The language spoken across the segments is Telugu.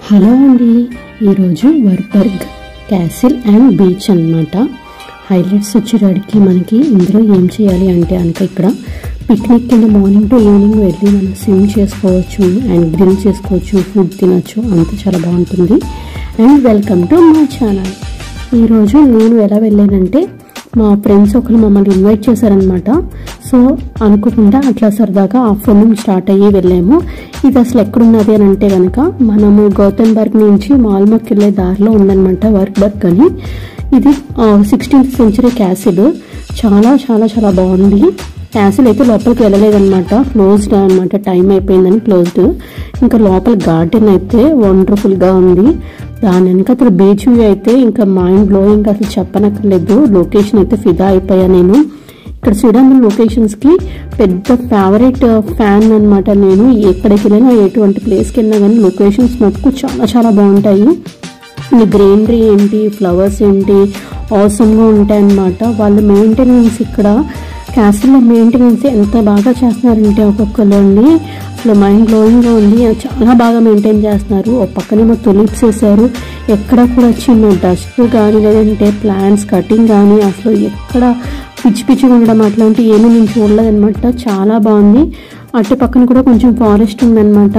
హలో అండి, ఈరోజు వర్బర్గ్ క్యాసిల్ అండ్ బీచ్ అన్నమాట. హైలైట్స్ వచ్చేటికి మనకి ఇందులో ఏం చేయాలి అంటే ఇక్కడ పిక్నిక్ కింద మార్నింగ్ టు ఈవినింగ్ వెళ్ళి మనం స్విమ్ చేసుకోవచ్చు అండ్ గ్రిల్ చేసుకోవచ్చు, ఫుడ్ తినచ్చు, అంతా చాలా బాగుంటుంది. And welcome to my channel. ఈరోజు నేను ఎలా వెళ్ళానంటే మా ఫ్రెండ్స్ ఒకరు మమ్మల్ని ఇన్వైట్ చేశారనమాట. సో అనుకోకుండా అట్లా సరదాగా ఆఫ్టర్నూన్ స్టార్ట్ అయ్యి వెళ్ళాము. ఇది అసలు ఎక్కడున్నది అని అంటే కనుక మనము గౌతమ్బర్గ్ నుంచి మాల్మోకి వెళ్ళే దారిలో ఉందనమాట వర్బర్గ్ అని. ఇది 16th సెంచరీ క్యాసిల్. చాలా చాలా చాలా బాగుంది. క్యాసిల్ అయితే లోపలికి వెళ్ళలేదన్నమాట, క్లోజ్డ్ అనమాట, టైం అయిపోయిందని క్లోజ్డ్. ఇంకా లోపల గార్డెన్ అయితే వండర్ఫుల్గా ఉంది. దాని వెనక అసలు బీచ్ వ్యూ అయితే ఇంకా మైండ్ బ్లోయింగ్, అసలు చెప్పనక్కర్లేదు. లొకేషన్ అయితే ఫిదా అయిపోయా నేను. ఇక్కడ చూడండి, లొకేషన్స్కి పెద్ద ఫేవరెట్ ఫ్యాన్ అనమాట నేను. ఎక్కడికి వెళ్ళినా ఎటువంటి ప్లేస్కి వెళ్ళినా కానీ లొకేషన్స్ మటుకు చాలా చాలా బాగుంటాయి. గ్రీనరీ ఏంటి, ఫ్లవర్స్ ఏంటి, అవసరంగా ఉంటాయి అన్నమాట. వాళ్ళ మెయింటెనెన్స్ ఇక్కడ క్యాసిల్లో మెయింటెనెన్స్ ఎంత బాగా చేస్తున్నారంటే ఒక్కొక్కరు అండి అసలు మైండ్ బ్లోయింగ్గా ఉంది. చాలా బాగా మెయింటైన్ చేస్తున్నారు. ఒక పక్కనేమో తులిప్స్ వేసారు, ఎక్కడ కూడా చిన్న డస్ట్ కానీ లేదంటే ప్లాంట్స్ కటింగ్ కానీ అసలు ఎక్కడ పిచ్చి పిచ్చిగా ఉండడం అట్లాంటివి ఏమీ నేను చూడలేదన్నమాట. చాలా బాగుంది. అటు పక్కన కూడా కొంచెం ఫారెస్ట్ ఉందన్నమాట.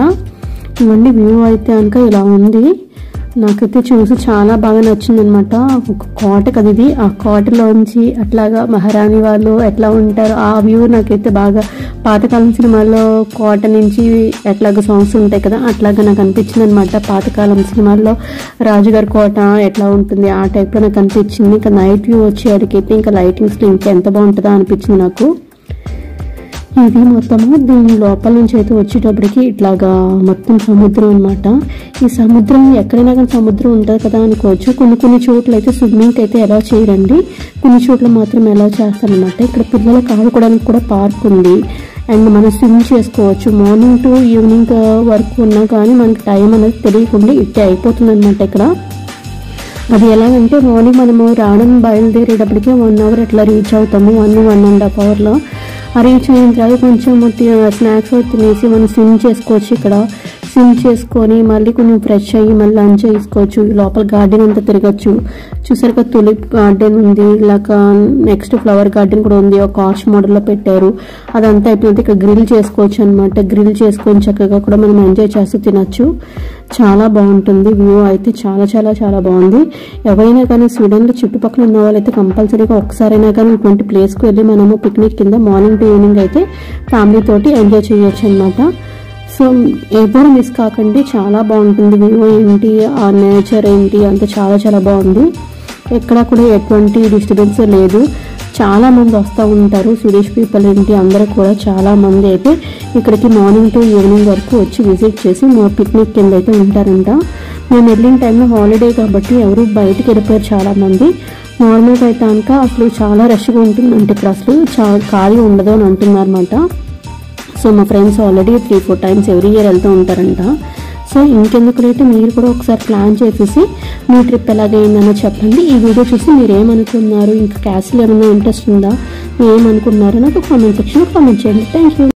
ఇవన్నీ వ్యూ అయితే కనుక ఇలా ఉంది. నాకైతే చూసి చాలా బాగా నచ్చిందనమాట. ఒక కోట కదా ఇది, ఆ కోటలోంచి అట్లాగా మహారాణి వాళ్ళు ఎట్లా ఉంటారు ఆ వ్యూ నాకైతే బాగా పాతకాలం సినిమాల్లో కోట నుంచి ఎట్లాగ సాంగ్స్ ఉంటాయి కదా, అట్లాగా నాకు అనిపించింది అనమాట. పాతకాలం సినిమాల్లో రాజుగారి కోట ఎట్లా ఉంటుంది ఆ టైప్లో నాకు అనిపించింది. ఇంకా నైట్ వ్యూ వచ్చేవాడికైతే ఇంకా లైటింగ్స్లో ఇంకా ఎంత బాగుంటుందో అనిపించింది నాకు. ఇది మొత్తము దీని లోపల నుంచి అయితే వచ్చేటప్పటికి ఇట్లాగా మొత్తం సముద్రం అనమాట. ఈ సముద్రం ఎక్కడైనా కానీ సముద్రం ఉంటుంది కదా అనుకోవచ్చు. కొన్ని చోట్ల అయితే స్విమ్మింగ్కి అయితే ఎలా చేయరండి, కొన్ని చోట్ల మాత్రం ఎలా చేస్తారనమాట. ఇక్కడ పిల్లలకు ఆడుకోవడానికి కూడా పార్క్ ఉంది అండ్ మనం స్విమ్ చేసుకోవచ్చు. మార్నింగ్ టు ఈవినింగ్ వరకు ఉన్నా కానీ మనకి టైం అనేది తెలియకుండా ఇట్టే అయిపోతుంది అనమాట ఇక్కడ. అది ఎలాగంటే మార్నింగ్ మనము రావడం బయలుదేరేటప్పటికి 1 hour ఎట్లా రీచ్ అవుతాము, 1.5 hourలో. ఆ రీచ్ అయిన తర్వాత కొంచెం స్నాక్స్ తినేసి మనం స్విమ్ చేసుకోవచ్చు. ఇక్కడ స్విమ్ చేసుకొని మళ్ళీ కొంచెం ఫ్రెష్ అయ్యి మళ్ళీ లంచ్ చేసుకోవచ్చు. లోపల గార్డెన్ అంతా తిరగచ్చు. చూసారుగా తులిప్ గార్డెన్ ఉంది, ఇలాగ నెక్స్ట్ ఫ్లవర్ గార్డెన్ కూడా ఉంది, ఒక ఆర్చ్ మోడల్లో పెట్టారు. అదంతా అయిపోయింది. ఇక్కడ గ్రిల్ చేసుకోవచ్చు అనమాట. గ్రిల్ చేసుకొని చక్కగా కూడా మనం ఎంజాయ్ చేస్తూ తినచ్చు. చాలా బాగుంటుంది. వ్యూ అయితే చాలా చాలా చాలా బాగుంది. ఎవరైనా కానీ స్వీడన్లో చుట్టుపక్కల ఉన్న వాళ్ళైతే కంపల్సరీగా ఒకసారైనా కానీ ఇటువంటి ప్లేస్కి వెళ్ళి మనము పిక్నిక్ కింద మార్నింగ్ టు ఈవినింగ్ అయితే ఫ్యామిలీ తోటి ఎంజాయ్ చేయొచ్చు అనమాట. సో ఎవరు మిస్ కాకండి, చాలా బాగుంటుంది. వ్యూ ఏంటి, ఆ నేచర్ ఏంటి, అంతా చాలా చాలా బాగుంది. ఎక్కడ కూడా ఎటువంటి డిస్టర్బెన్స్ లేదు. చాలా మంది వస్తూ ఉంటారు, స్వీడిష్ పీపుల్ ఏంటి అందరూ కూడా చాలా మంది అయితే ఇక్కడికి మార్నింగ్ టు ఈవినింగ్ వరకు వచ్చి విజిట్ చేసి మా పిక్నిక్ కింద అయితే ఉంటారంట. మేము వెళ్ళిన టైంలో హాలిడే కాబట్టి ఎవరు బయటకు వెళ్ళిపోయారు చాలా మంది. నార్మల్గా అయితే కనుక అసలు చాలా రష్గా ఉంటుందంటే ఇక్కడ అసలు చాలా ఖాళీ ఉండదు అని అంటున్నారు అనమాట. సో మా friends already 3-4 times every year వెళ్తూ ఉంటారంట. సో ఇంకెందుకైతే మీరు కూడా ఒకసారి ప్లాన్ చేసేసి మీ ట్రిప్ ఎలాగైందనో చెప్పండి. ఈ వీడియో చూసి మీరు ఏమనుకున్నారు, ఇంకా క్యాసిల్ ఏమైనా ఇంట్రెస్ట్ ఉందా, ఏమనుకున్నారో నాకు కామెంట్ సెక్షన్లో కామెంట్ చేయండి. Thank you.